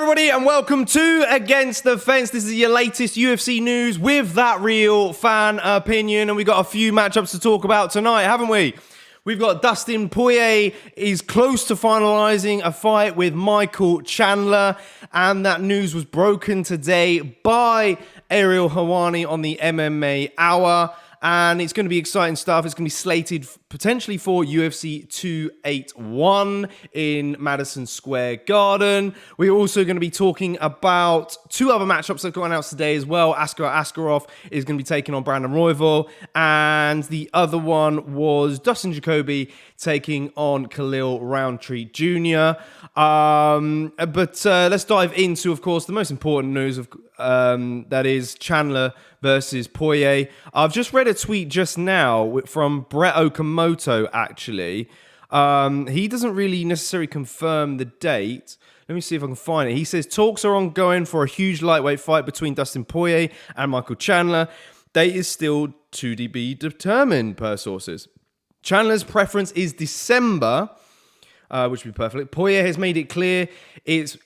everybody, and welcome to Against the Fence. This is your latest UFC news with that real fan opinion, and we got a few matchups to talk about tonight, haven't we? We've got Dustin Poirier is close to finalizing a fight with Michael Chandler, and that news was broken today by Ariel Helwani on the MMA Hour. And it's going to be exciting stuff. It's going to be slated potentially for UFC 281 in Madison Square Garden. We're also going to be talking about two other matchups that got announced today as well. Askar Askarov is going to be taking on Brandon Royval. And the other one was Dustin Jacoby taking on Khalil Roundtree Jr. But let's dive into, of course, the most important news of that is Chandler versus Poirier. I've just read a tweet just now from Brett Okamoto, actually. He doesn't really necessarily confirm the date. Let me see if I can find it. He says, talks are ongoing for a huge lightweight fight between Dustin Poirier and Michael Chandler. Date is still to be determined, per sources. Chandler's preference is December, which would be perfect. Poirier has made it clear he's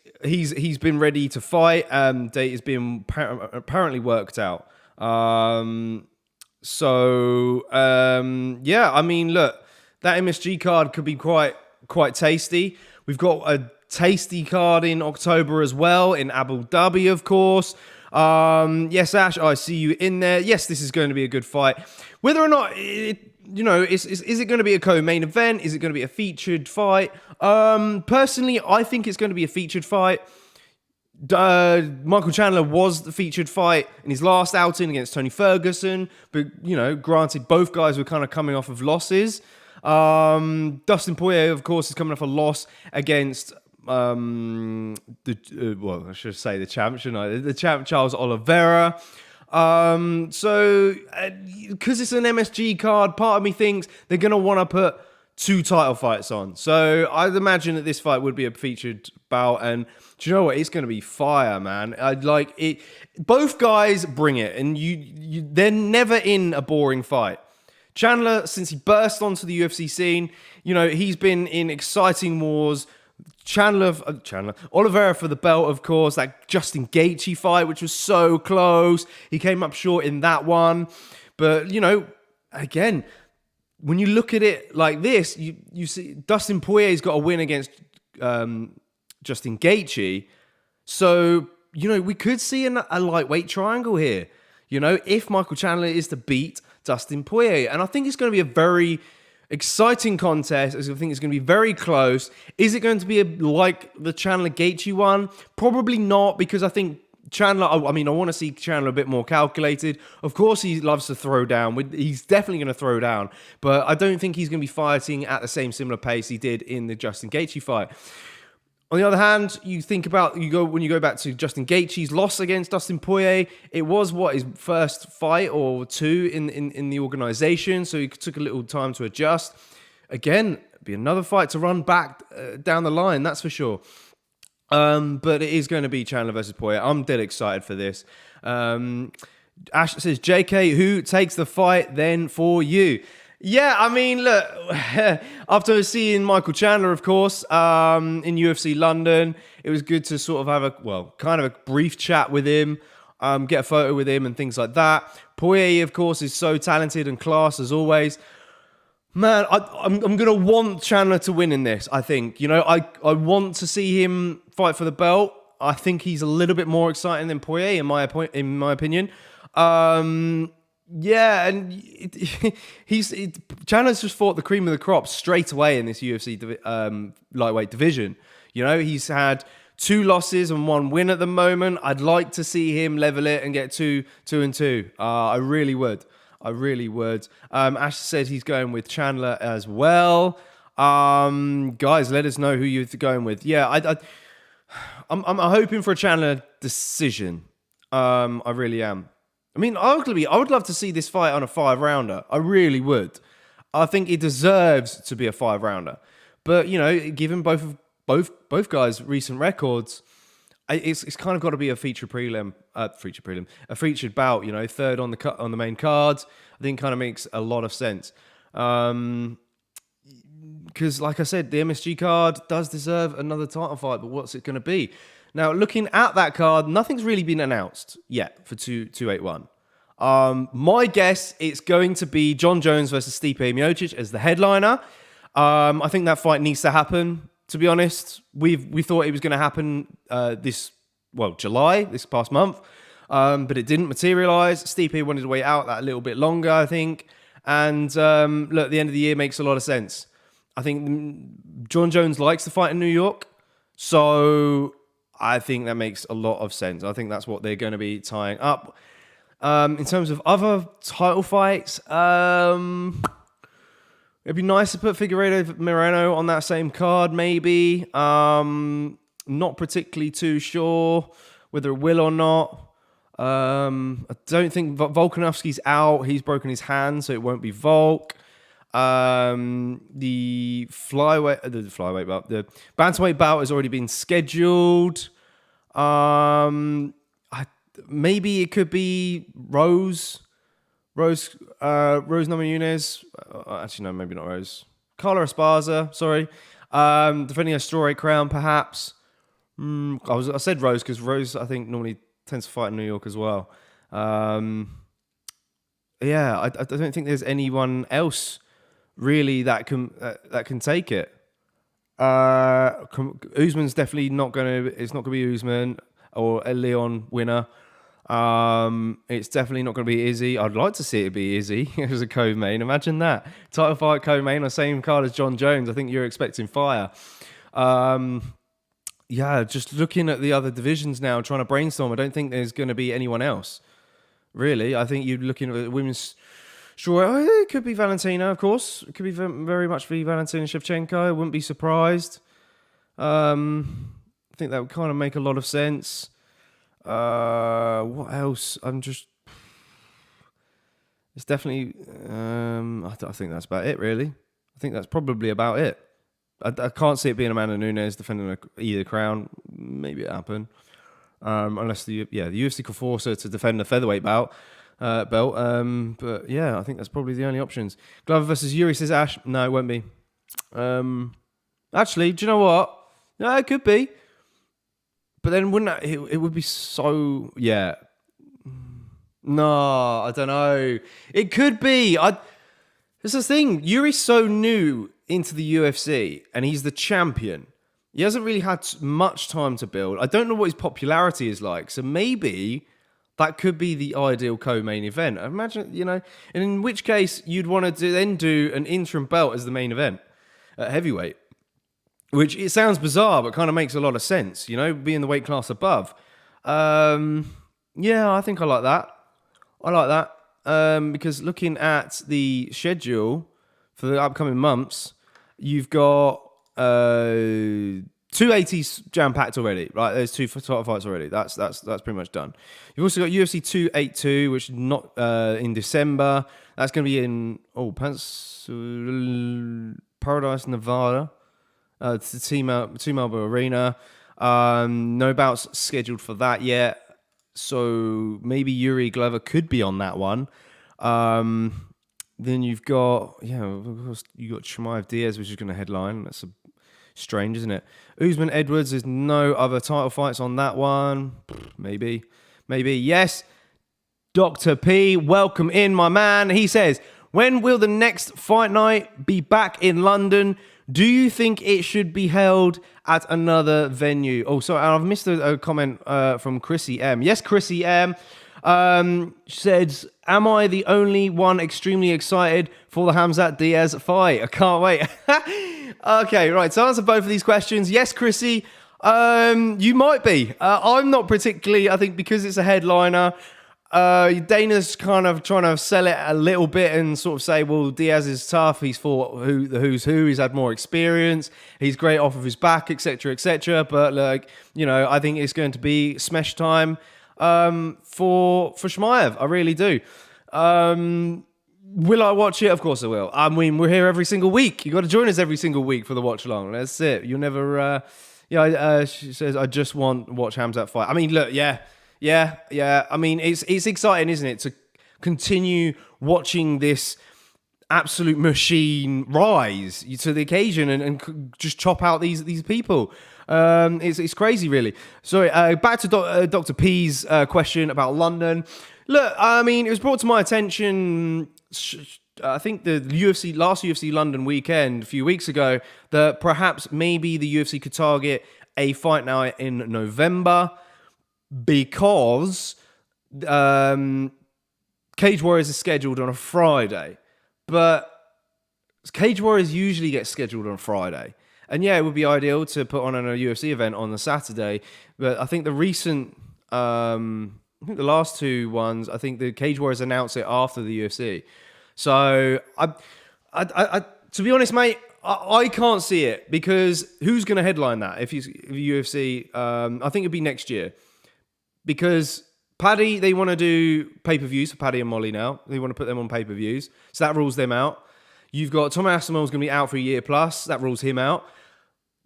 been ready to fight. Date is being apparently worked out. Yeah, I mean, look, that MSG card could be quite tasty. We've got a tasty card in October as well, in Abu Dhabi, of course. Yes, Ash, I see you in there. Yes, this is going to be a good fight. Whether or not is it going to be a co-main event? Is it going to be a featured fight? Personally, I think it's going to be a featured fight. Michael Chandler was the featured fight in his last outing against Tony Ferguson, but granted, both guys were kind of coming off of losses. Dustin Poirier, of course, is coming off a loss against I should say the champ, shouldn't I? The champ Charles Oliveira. So because it's an MSG card, part of me thinks they're going to want to put two title fights on. So I'd imagine that this fight would be a featured bout, and do you know what? It's going to be fire, man. I'd like it. Both guys bring it, and they're never in a boring fight. Chandler, since he burst onto the UFC scene, he's been in exciting wars. Chandler, Oliveira for the belt, of course. That Justin Gaethje fight, which was so close. He came up short in that one. But, again, when you look at it like this, you see Dustin Poirier's got a win against Justin Gaethje. So, we could see a lightweight triangle here. If Michael Chandler is to beat Dustin Poirier. And I think it's going to be a very exciting contest. I think it's going to be very close. Is it going to be like the Chandler Gaethje one? Probably not, because I think Chandler, I want to see Chandler a bit more calculated. Of course, he loves to throw down. He's definitely going to throw down, but I don't think he's going to be fighting at the similar pace he did in the Justin Gaethje fight. On the other hand, when you go back to Justin Gaethje's loss against Dustin Poirier, it was his first fight or two in the organization, so he took a little time to adjust. Again, it'd be another fight to run back down the line, that's for sure. But it is going to be Chandler versus Poirier. I'm dead excited for this. Ash says, JK, who takes the fight then for you? Yeah, I mean, look, after seeing Michael Chandler, of course, in UFC London, it was good to sort of have a brief chat with him, get a photo with him and things like that. Poirier, of course, is so talented and class as always. Man, I'm going to want Chandler to win in this, I think. I want to see him fight for the belt. I think he's a little bit more exciting than Poirier, in my opinion. Yeah, and Chandler's just fought the cream of the crop straight away in this UFC lightweight division. He's had 2 losses and 1 win at the moment. I'd like to see him level it and get 2-2. I really would. Ash said he's going with Chandler as well. Guys, let us know who you're going with. Yeah, I'm hoping for a Chandler decision. I really am. I mean, arguably, I would love to see this fight on a 5-rounder. I really would. I think it deserves to be a 5-rounder. But given both guys' recent records, it's kind of got to be a featured bout. Third on the main cards. I think kind of makes a lot of sense. because, like I said, the MSG card does deserve another title fight, but what's it going to be? Now, looking at that card, nothing's really been announced yet for 281. My guess, it's going to be Jon Jones versus Stipe Miocic as the headliner. I think that fight needs to happen, to be honest. We thought it was going to happen July, this past month, but it didn't materialize. Stipe wanted to wait out that a little bit longer, I think. And look, the end of the year makes a lot of sense. I think Jon Jones likes to fight in New York, so I think that makes a lot of sense. I think that's what they're going to be tying up. In terms of other title fights, it'd be nice to put Figueiredo Moreno on that same card, maybe. Not particularly too sure whether it will or not. I don't think Volkanovski's out. He's broken his hand, so it won't be Volk. The bantamweight bout has already been scheduled. Maybe it could be Rose Namajunas. Actually, no, maybe not Rose. Carla Esparza, sorry. Defending a strawweight crown, perhaps. I said Rose because Rose, I think, normally tends to fight in New York as well. I don't think there's anyone else really that can take it. Usman's definitely not going to. It's not going to be Usman or a Leon winner. It's definitely not going to be Izzy. I'd like to see it be Izzy as a co-main. Imagine that. Title fight co-main on the same card as Jon Jones. I think you're expecting fire. Just looking at the other divisions now, trying to brainstorm. I don't think there's going to be anyone else. Really, I think you're looking at women's. Sure, it could be Valentina, of course. It could be very much be Valentina Shevchenko. I wouldn't be surprised. I think that would kind of make a lot of sense. What else? It's definitely. I think that's about it, really. I think that's probably about it. I can't see it being Amanda Nunes defending either crown. Maybe it happen, unless the UFC could force her to defend the featherweight belt. But yeah, I think that's probably the only options. Glover versus Yuri, says Ash. No, it won't be. Actually, do you know what? No, it could be. But then wouldn't it would be so... Yeah. No, I don't know. It could be. It's the thing. Yuri's so new into the UFC, and he's the champion. He hasn't really had much time to build. I don't know what his popularity is like. So maybe that could be the ideal co-main event. Imagine, and in which case you'd want to then do an interim belt as the main event at heavyweight. Which, it sounds bizarre, but kind of makes a lot of sense, being the weight class above. I think I like that. Because looking at the schedule for the upcoming months, you've got 280s jam-packed already, right? There's two title fights already. That's pretty much done. You've also got UFC 282, which is not in December. That's going to be in Paradise, Nevada. T-Mobile Arena. No bouts scheduled for that yet. So maybe Yuri Glover could be on that one. Then you've got, of course, you got Chimaev Diaz, which is going to headline. That's strange, isn't it? Usman Edwards, there's no other title fights on that one. Maybe. Yes. Dr. P, welcome in, my man. He says, when will the next fight night be back in London? Do you think it should be held at another venue? Oh, sorry, I've missed a comment from Chrissy M. Yes, Chrissy M. Says, am I the only one extremely excited for the Khamzat Diaz fight? I can't wait. Okay, right, to answer both of these questions, yes, Chrissy, you might be. I'm not particularly, I think because it's a headliner, Dana's kind of trying to sell it a little bit and sort of say, well, Diaz is tough. He's fought the who's who. He's had more experience. He's great off of his back, etc., etc. But I think it's going to be smash time for Chimaev. I really do. Will I watch it? Of course I will. I mean, we're here every single week. You got to join us every single week for the watch along. That's it. You'll never. She says, I just want to watch Khamzat fight. I mean, look, yeah. I mean, it's exciting, isn't it, to continue watching this absolute machine rise to the occasion and just chop out these people. It's crazy, really. Sorry, back to Dr. P's question about London. Look, I mean, it was brought to my attention, I think the last UFC London weekend a few weeks ago, that perhaps maybe the UFC could target a fight now in November because Cage Warriors is scheduled on a Friday. But Cage Warriors usually get scheduled on a Friday. And yeah, it would be ideal to put on a UFC event on the Saturday. But I think the last two ones, I think the Cage Warriors announced it after the UFC. So, I to be honest, mate, I can't see it because who's going to headline that if UFC? I think it'd be next year because Paddy, they want to do pay-per-views for Paddy and Molly now. They want to put them on pay-per-views. So that rules them out. You've got Tom Asamel's going to be out for a year plus. That rules him out.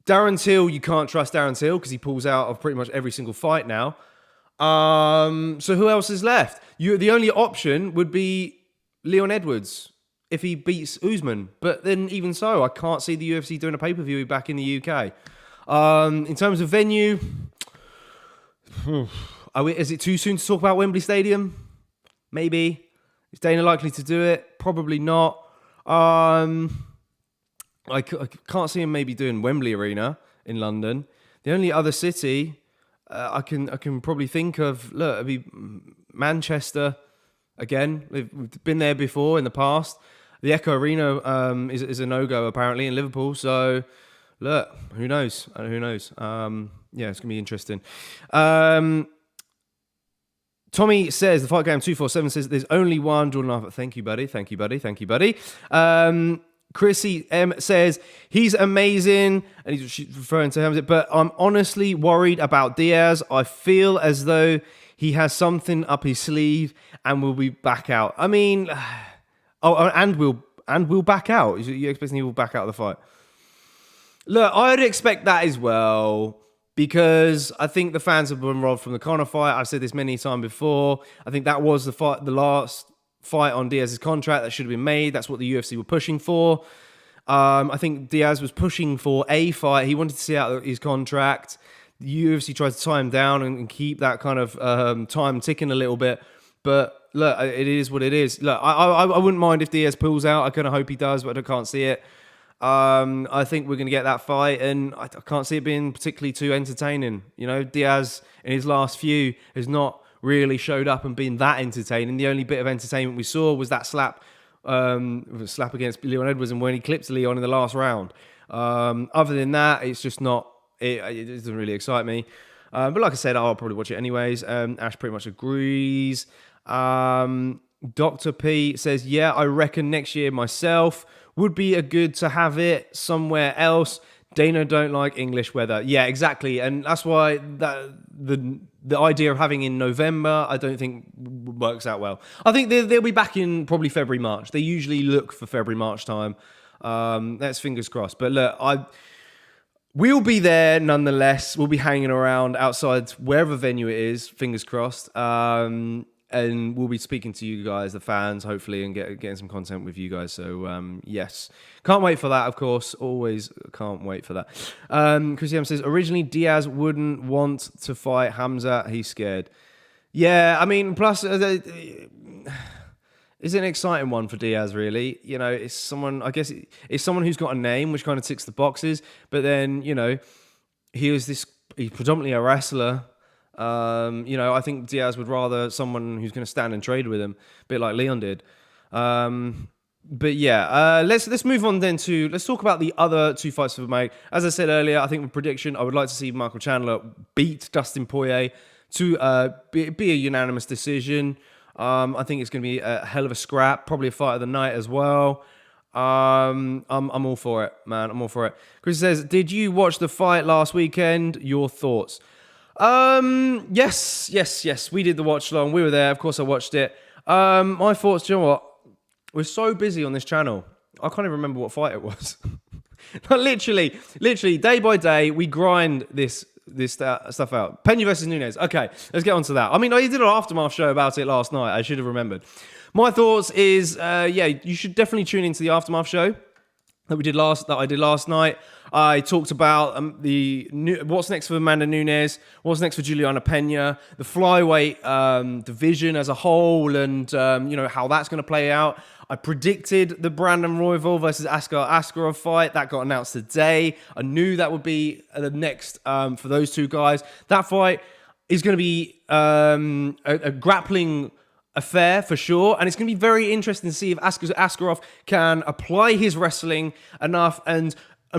Darren Till, you can't trust Darren Till because he pulls out of pretty much every single fight now. So who else is left? The only option would be Leon Edwards if he beats Usman. But then even so, I can't see the UFC doing a pay-per-view back in the UK. In terms of venue... Is it too soon to talk about Wembley Stadium? Maybe. Is Dana likely to do it? Probably not. I can't see him maybe doing Wembley Arena in London. The only other city I can probably think of, look, it'd be Manchester again. We've been there before in the past. The Echo Arena is a no-go apparently in Liverpool. So look, who knows? Who knows? Yeah, it's gonna be interesting. Tommy says, the Fight Game 247 says, there's only one Jordan Arthur. Thank you, buddy. Thank you, buddy. Thank you, buddy. Chrissy M says, he's amazing. And she's referring to him. But I'm honestly worried about Diaz. I feel as though he has something up his sleeve and will be back out. I mean, and will back out. You're expecting he will back out of the fight? Look, I'd expect that as well. Because I think the fans have been robbed from the Conor fight. I've said this many times before. I think that was the last fight on Diaz's contract that should have been made. That's what the UFC were pushing for. I think Diaz was pushing for a fight. He wanted to see out his contract. The UFC tried to tie him down and keep that kind of time ticking a little bit. But look, it is what it is. Look, I wouldn't mind if Diaz pulls out. I kind of hope he does, but I can't see it. I think we're going to get that fight, and I can't see it being particularly too entertaining. You know, Diaz in his last few has not really showed up and been that entertaining. The only bit of entertainment we saw was that slap against Leon Edwards, and when he clipped Leon in the last round. Other than that, it's just not. It doesn't really excite me. But like I said, I'll probably watch it anyways. Ash pretty much agrees. Dr. P says, yeah, I reckon next year myself. Would be a good to have it somewhere else. Dana don't like English weather. Yeah, exactly. And that's why the idea of having in November, I don't think works out well. I think they'll be back in probably February, March. They usually look for February, March time. That's fingers crossed. But look, we'll be there nonetheless. We'll be hanging around outside wherever venue it is, fingers crossed. And we'll be speaking to you guys, the fans, hopefully, and getting some content with you guys. So, yes. Can't wait for that, of course. Always can't wait for that. Chris M says, originally, Diaz wouldn't want to fight Hamza. He's scared. Yeah, I mean, plus, it's an exciting one for Diaz, really. You know, it's someone, I guess, it's someone who's got a name, which kind of ticks the boxes. But then, you know, he's predominantly a wrestler. You know, I think Diaz would rather someone who's going to stand and trade with him, a bit like Leon did. But yeah, let's move on then let's talk about the other two fights we've made. As I said earlier, I think with prediction, I would like to see Michael Chandler beat Dustin Poirier to be a unanimous decision. I think it's going to be a hell of a scrap, probably a fight of the night as well. I'm all for it, man. I'm all for it. Chris says, did you watch the fight last weekend? Your thoughts? Yes. We did the watch along. We were there. Of course, I watched it. My thoughts, do you know what? We're so busy on this channel. I can't even remember what fight it was. literally, day by day, we grind this stuff out. Pena versus Nunes. Okay, let's get on to that. I mean, I did an aftermath show about it last night. I should have remembered. My thoughts is, you should definitely tune into the aftermath show that I did last night. I talked about what's next for Amanda Nunes, what's next for Juliana Pena, the flyweight division as a whole, and how that's going to play out. I predicted the Brandon Royval versus Askar Askarov fight that got announced today. I knew that would be the next for those two guys. That fight is going to be a grappling affair for sure, and it's going to be very interesting to see if Askarov can apply his wrestling enough and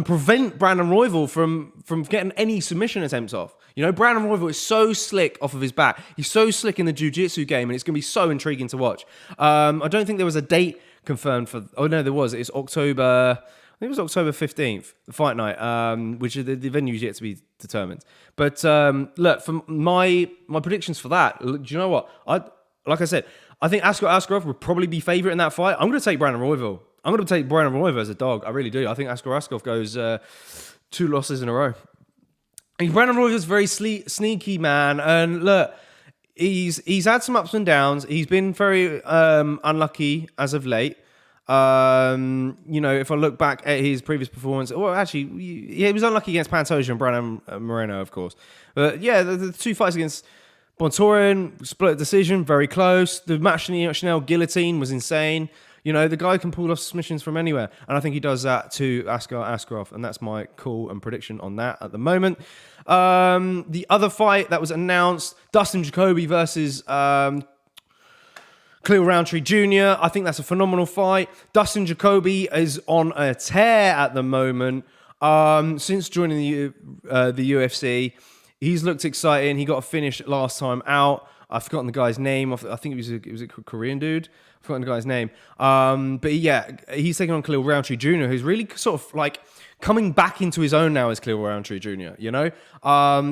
prevent Brandon Royval from getting any submission attempts off. Brandon Royval is so slick off of his back. He's so slick in the jiu-jitsu game, and it's going to be so intriguing to watch. I don't think there was a date confirmed for... Oh, no, there was. It's October... I think it was October 15th, the fight night, which the venue's yet to be determined. But look, for my predictions for that, do you know what? Like I said, I think Askarov would probably be favourite in that fight. I'm going to take Brandon Royval. I'm going to take Brandon Royval as a dog. I really do. I think Askar Askarov goes 2 losses in a row. And Brandon Royval's a very sneaky man. And look, he's had some ups and downs. He's been very unlucky as of late. If I look back at his previous performance, well, actually, he was unlucky against Pantoja and Brandon Moreno, of course. But yeah, the 2 fights against Bontorin, split decision, very close. The match Chanel guillotine was insane. The guy can pull off submissions from anywhere. And I think he does that to Askar Askarov. And that's my call and prediction on that at the moment. The other fight that was announced, Dustin Jacoby versus Khalil Roundtree Jr. I think that's a phenomenal fight. Dustin Jacoby is on a tear at the moment. Since joining the UFC, he's looked exciting. He got a finish last time out. I've forgotten the guy's name. I think it was a Korean dude. I've forgotten the guy's name. But yeah, he's taking on Khalil Roundtree Jr., who's really sort of like coming back into his own now as Khalil Roundtree Jr.,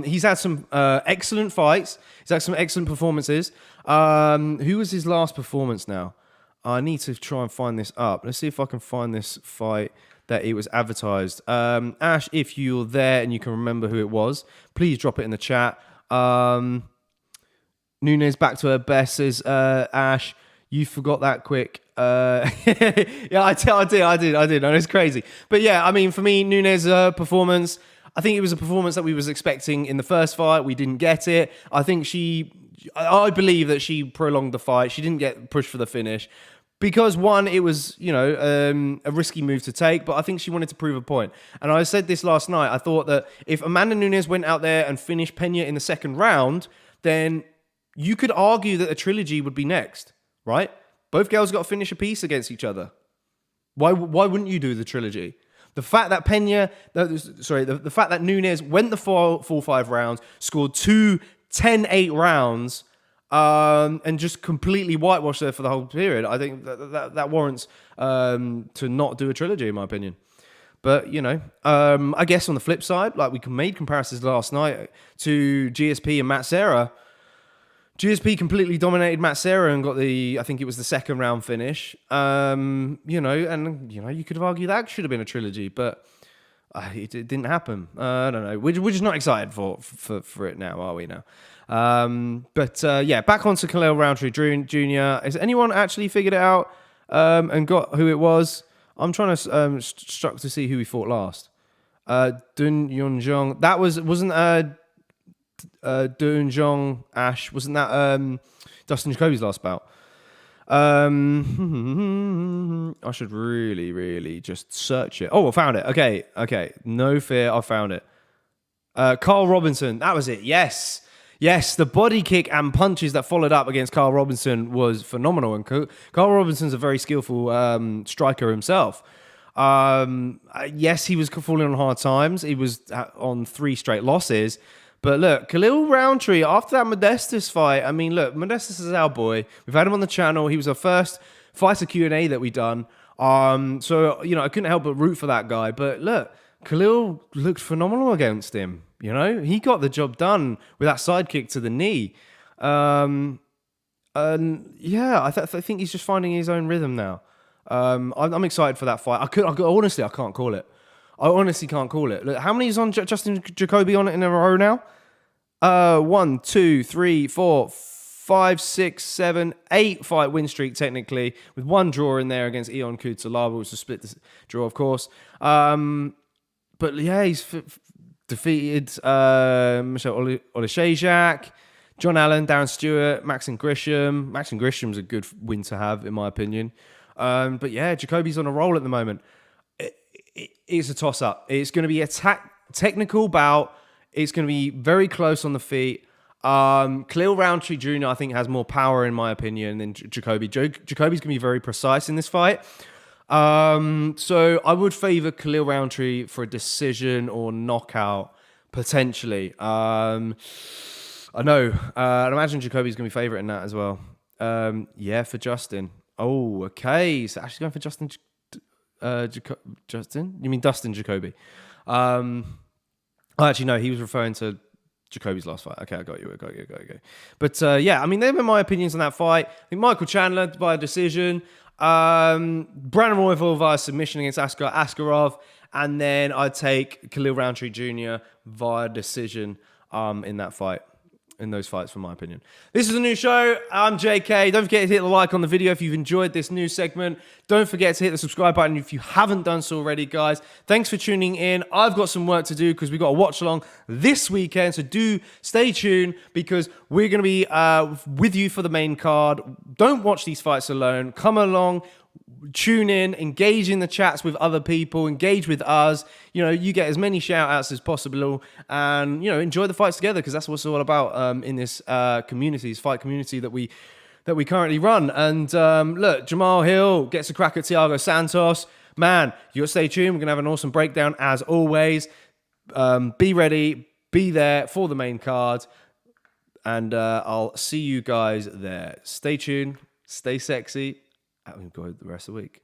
He's had some excellent fights. He's had some excellent performances. Who was his last performance now? I need to try and find this up. Let's see if I can find this fight that it was advertised. Ash, if you're there and you can remember who it was, please drop it in the chat. Nunes back to her best, says Ash. You forgot that quick. Yeah, I did. And it's crazy. But yeah, I mean, for me, Nunes' performance, I think it was a performance that we was expecting in the first fight. We didn't get it. I believe that she prolonged the fight. She didn't get pushed for the finish. Because one, it was, a risky move to take, but I think she wanted to prove a point. And I said this last night. I thought that if Amanda Nunes went out there and finished Pena in the second round, then you could argue that a trilogy would be next, right? Both girls got to finish a piece against each other. Why wouldn't you do the trilogy? The fact that the fact that Nunes went the full 5 rounds, scored 2 10-8 rounds, and just completely whitewashed her for the whole period. I think that warrants to not do a trilogy, in my opinion. But, I guess on the flip side, like we made comparisons last night to GSP and Matt Serra. GSP completely dominated Matt Serra and got I think it was the second round finish. You could have argued that should have been a trilogy, but it didn't happen. I don't know. We're just not excited for it now, are we now? Back onto Khalil Roundtree Jr. Has anyone actually figured it out and got who it was? I'm trying to struck to see who he fought last. Dun Yunjong. That wasn't Dun Jong Ash. Wasn't that Dustin Jacoby's last bout? I should really just search it. Oh, I found it. Okay. No fear, I found it. Carl Robinson. That was it. Yes, the body kick and punches that followed up against Carl Robinson was phenomenal. And Carl Robinson's a very skillful striker himself. Yes, he was falling on hard times. He was on 3 straight losses. But look, Khalil Roundtree, after that Modestus fight, I mean, look, Modestus is our boy. We've had him on the channel. He was our first fighter Q&A that we done. So, I couldn't help but root for that guy. But look, Khalil looked phenomenal against him. He got the job done with that sidekick to the knee. I think he's just finding his own rhythm now. I'm excited for that fight. Honestly, I can't call it. I honestly can't call it. Look, how many is on Justin Jacoby on it in a row now? 1, 2, 3, 4, 5, 6, 7, 8 fight win streak technically, with one draw in there against Ion Cutelaba, which was a split draw, of course. But yeah, he's defeated Michel Oleshejak, John Allen, Darren Stewart, Maxim Grisham. Maxim Grisham's a good win to have, in my opinion. But yeah, Jacoby's on a roll at the moment. It's a toss-up. It's going to be a technical bout. It's going to be very close on the feet. Khalil Roundtree Jr., I think, has more power, in my opinion, than Jacoby. Jacoby's going to be very precise in this fight. So I would favor Khalil Roundtree for a decision or knockout, potentially. I know. I'd imagine Jacoby's going to be favorite in that as well. Yeah, for Justin. Oh, okay. So actually going for Justin. Justin? You mean Dustin Jacoby? Actually, no, he was referring to Jacoby's last fight. Okay, I got you. But yeah, I mean, they've been my opinions on that fight. I think Michael Chandler by decision. Brandon Royval via submission against Askar Askarov. And then I'd take Khalil Roundtree Jr. via decision in that fight. In those fights, for my opinion. This is a new show. I'm JK. Don't forget to hit the like on the video if you've enjoyed this new segment. Don't forget to hit the subscribe button if you haven't done so already, guys. Thanks for tuning in. I've got some work to do because we've got a watch along this weekend. So do stay tuned because we're going to be with you for the main card. Don't watch these fights alone. Come along. Tune in, engage in the chats with other people, engage with us. You know, you get as many shout outs as possible and, you know, enjoy the fights together because that's what it's all about in this community, this fight community that we currently run. And look, Jamal Hill gets a crack at Thiago Santos. Man, you got to stay tuned. We're going to have an awesome breakdown as always. Be ready, be there for the main card. And I'll see you guys there. Stay tuned, stay sexy. Enjoy the rest of the week.